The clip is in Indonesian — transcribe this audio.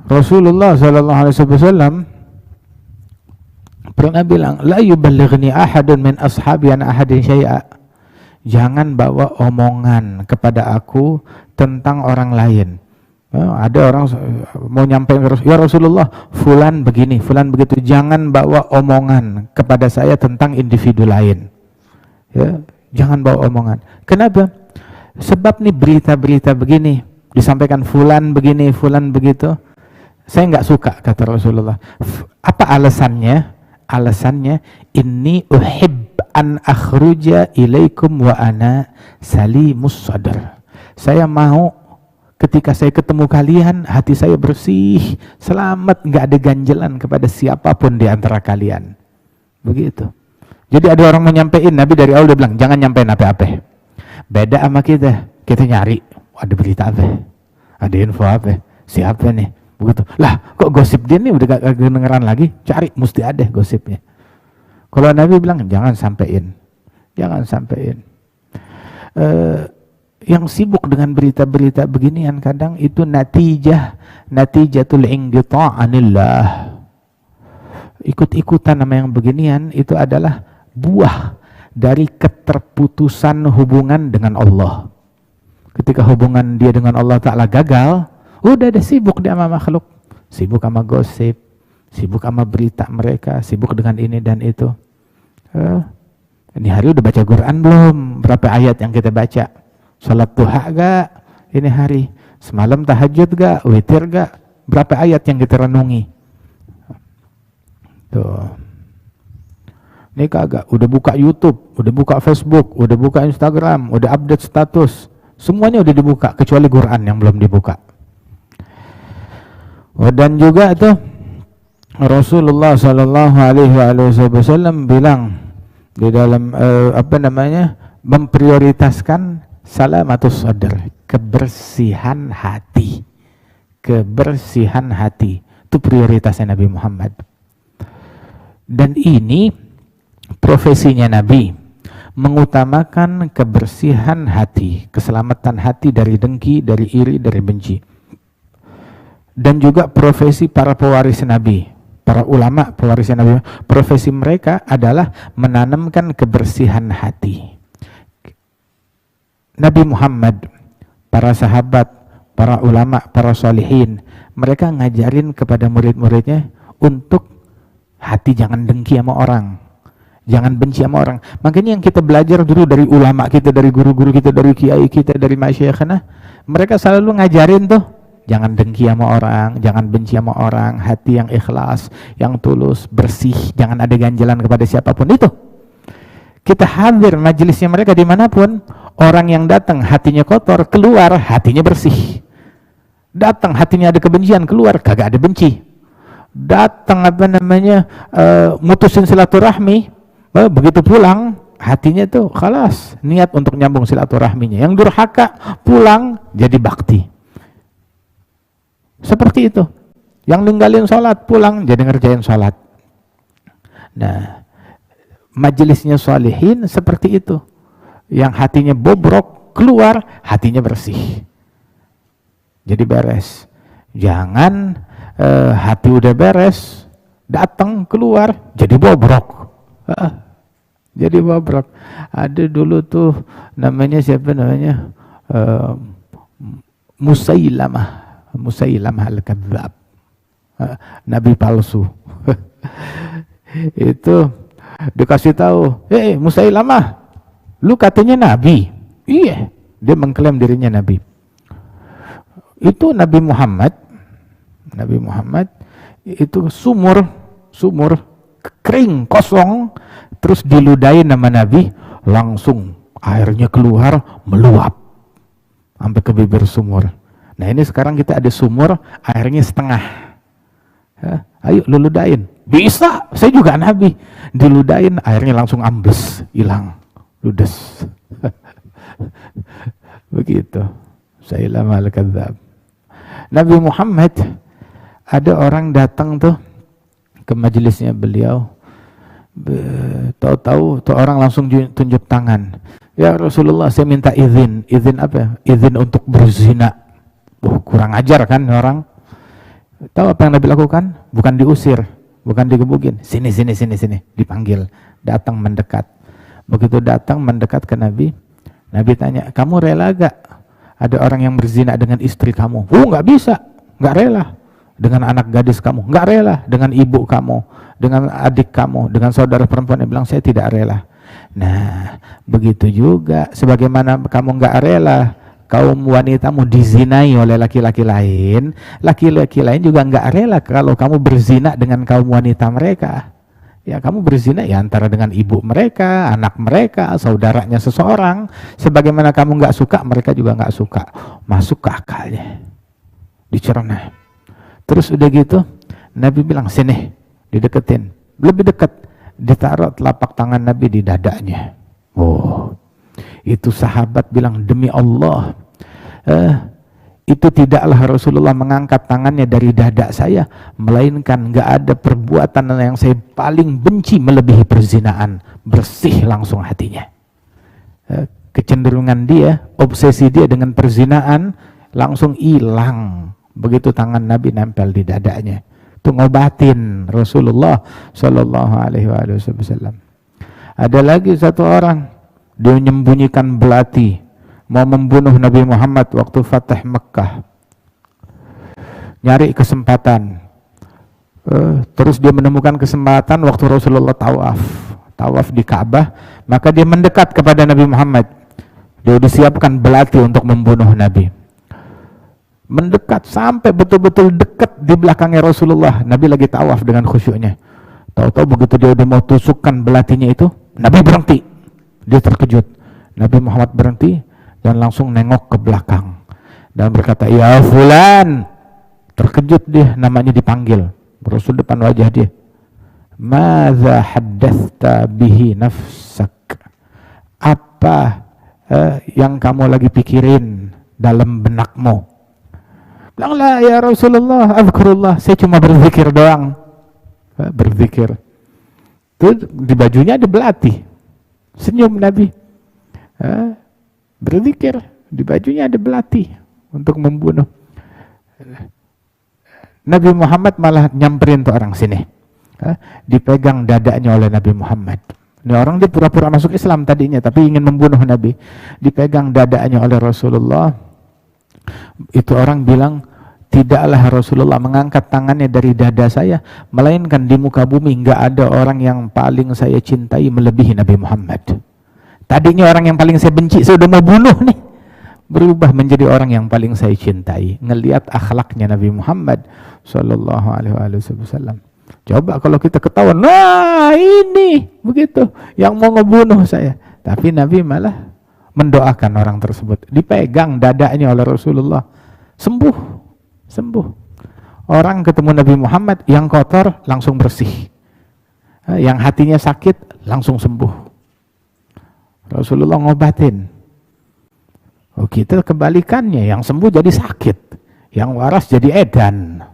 Rasulullah sallallahu alaihi wasallam pernah bilang, la yuballighni ahadun min ashabi an ahadin syai'a. Jangan bawa omongan kepada aku tentang orang lain. Ada orang mau nyampein, ya Rasulullah, fulan begini, fulan begitu. Jangan bawa omongan kepada saya tentang individu lain. Ya, jangan bawa omongan. Kenapa? Sebab nih berita-berita begini disampaikan fulan begini, fulan begitu. Saya nggak suka, kata Rasulullah. Apa alasannya? Alasannya, inni uhib an akhruja ilaikum wa ana salimus sadr. Saya mau ketika saya ketemu kalian, hati saya bersih, selamat, nggak ada ganjelan kepada siapapun di antara kalian. Begitu. Jadi ada orang menyampaikan, Nabi dari awal udah bilang, jangan nyampein apa-apa. Beda sama kita nyari, ada berita apa? Ada info apa? Siapa nih? Begitu. Lah, kok gosip dia nih udah gak kedengeran lagi? Cari, mesti ada gosipnya. Kalau Nabi bilang, jangan sampein. Jangan sampein. Yang sibuk dengan berita-berita beginian kadang itu natijatul inqita' anillah. Ikut-ikutan sama yang beginian itu adalah buah dari keterputusan hubungan dengan Allah. Ketika hubungan dia dengan Allah Ta'ala gagal, udah ada sibuk dia sama makhluk, sibuk sama gosip, sibuk sama berita mereka, sibuk dengan ini dan itu. Ini hari udah baca Quran belum? Berapa ayat yang kita baca? Salat duha gak ini hari? Semalam tahajud gak? Witir gak? Berapa ayat yang kita renungi? Tuh. Ini kagak, udah buka YouTube, udah buka Facebook, udah buka Instagram, udah update status. Semuanya udah dibuka, kecuali Quran yang belum dibuka. Dan juga tuh Rasulullah sallallahu alaihi wasallam bilang di dalam memprioritaskan salamatus sadr, kebersihan hati. Kebersihan hati itu prioritasnya Nabi Muhammad. Dan ini profesinya Nabi, mengutamakan kebersihan hati, keselamatan hati dari dengki, dari iri, dari benci. Dan juga profesi para pewaris Nabi, para ulama pewaris Nabi, profesi mereka adalah menanamkan kebersihan hati. Nabi Muhammad, para sahabat, para ulama, para sholihin, mereka ngajarin kepada murid-muridnya untuk hati jangan dengki sama orang, jangan benci sama orang. Makanya yang kita belajar dulu dari ulama kita, dari guru-guru kita, dari kiai kita, dari masyayikhna, mereka selalu ngajarin tuh, jangan dengki sama orang, jangan benci sama orang, hati yang ikhlas, yang tulus, bersih, jangan ada ganjalan kepada siapapun. Itu kita hadir majelisnya mereka dimanapun, orang yang datang hatinya kotor, keluar hatinya bersih. Datang hatinya ada kebencian, keluar kagak ada benci. Datang mutusin silaturahmi, begitu pulang hatinya tuh khalas, niat untuk nyambung silaturahminya. Yang durhaka pulang jadi bakti. Seperti itu. Yang ninggalin sholat pulang jadi ngerjain sholat. Nah, majelisnya sholihin seperti itu. Yang hatinya bobrok, keluar hatinya bersih. Jadi beres. Jangan hati udah beres, datang keluar jadi bobrok. Jadi bobrok. Ada dulu tuh namanya siapa namanya? Musailamah al-Kadzdzab. Nabi palsu. Itu dikasih tahu, Musailamah, lu katanya nabi. Iya, dia mengklaim dirinya nabi. Itu Nabi Muhammad itu sumur kering, kosong, terus diludahin nama Nabi, langsung airnya keluar meluap sampai ke bibir sumur. Nah ini sekarang kita ada sumur, airnya setengah. Ayo lu ludahin. Bisa, saya juga Nabi. Diludahin, airnya langsung ambles, hilang, ludes. Begitu. Musailamah al-Kadzdzab. Nabi Muhammad, ada orang datang tuh ke majelisnya beliau, tahu-tahu tuh orang langsung tunjuk tangan. Ya Rasulullah, saya minta izin apa? Izin untuk berzina. Kurang ajar kan orang. Tahu apa yang Nabi lakukan? Bukan diusir, bukan digebukin. Sini, dipanggil. Datang mendekat. Begitu datang mendekat ke Nabi, Nabi tanya, kamu rela gak ada orang yang berzina dengan istri kamu? Nggak bisa, nggak rela. Dengan anak gadis kamu, nggak rela. Dengan ibu kamu, dengan adik kamu, dengan saudara perempuan, yang bilang saya tidak rela. Nah, begitu juga sebagaimana kamu nggak rela kaum wanitamu dizinai oleh laki-laki lain juga nggak rela kalau kamu berzina dengan kaum wanita mereka. Ya, kamu berzina ya antara dengan ibu mereka, anak mereka, saudaranya seseorang. Sebagaimana kamu nggak suka, mereka juga nggak suka. Masuk ke akalnya, dicerna. Terus udah gitu, Nabi bilang sini, dideketin, lebih dekat, ditaruh telapak tangan Nabi di dadanya. Oh, itu sahabat bilang, demi Allah, itu tidaklah Rasulullah mengangkat tangannya dari dada saya, melainkan nggak ada perbuatan yang saya paling benci melebihi perzinaan. Bersih langsung hatinya. Kecenderungan dia, obsesi dia dengan perzinaan langsung hilang. Begitu tangan Nabi nempel di dadanya, itu ngobatin Rasulullah Shallallahu Alaihi Wasallam. Ada lagi satu orang, dia menyembunyikan belati, mau membunuh Nabi Muhammad waktu Fatah Mekah. Nyari kesempatan. Terus dia menemukan kesempatan waktu Rasulullah tawaf di Ka'bah, maka dia mendekat kepada Nabi Muhammad. Dia disiapkan belati untuk membunuh Nabi. Mendekat sampai betul-betul dekat di belakangnya Rasulullah. Nabi lagi tawaf dengan khusyuknya. Tahu-tahu begitu dia udah mau tusukkan belatinya itu, Nabi berhenti. Dia terkejut. Nabi Muhammad berhenti dan langsung nengok ke belakang dan berkata, ya fulan. Terkejut dia, namanya dipanggil. Rasul depan wajah dia. Madza haddatsta bihi nafsak? Apa yang kamu lagi pikirin dalam benakmu? Bilanglah, ya Rasulullah, azkurullah, saya cuma berzikir doang. Berzikir. Itu di bajunya ada belati. Senyum Nabi. Berzikir, di bajunya ada belati untuk membunuh. Nabi Muhammad malah nyamperin tuh orang sini. Dipegang dadanya oleh Nabi Muhammad. Ini orang dia pura-pura masuk Islam tadinya, tapi ingin membunuh Nabi. Dipegang dadanya oleh Rasulullah. Itu orang bilang, tidaklah Rasulullah mengangkat tangannya dari dada saya, melainkan di muka bumi nggak ada orang yang paling saya cintai melebihi Nabi Muhammad. Tadinya orang yang paling saya benci, saya udah mau bunuh nih, berubah menjadi orang yang paling saya cintai. Ngelihat akhlaknya Nabi Muhammad Sallallahu Alaihi Wasallam. Coba kalau kita ketahuan, nah ini begitu yang mau ngebunuh saya, tapi Nabi malah mendoakan orang tersebut. Dipegang dadanya oleh Rasulullah, sembuh. Orang ketemu Nabi Muhammad, yang kotor langsung bersih, yang hatinya sakit langsung sembuh. Rasulullah ngobatin. Oh, kita kebalikannya, yang sembuh jadi sakit, yang waras jadi edan.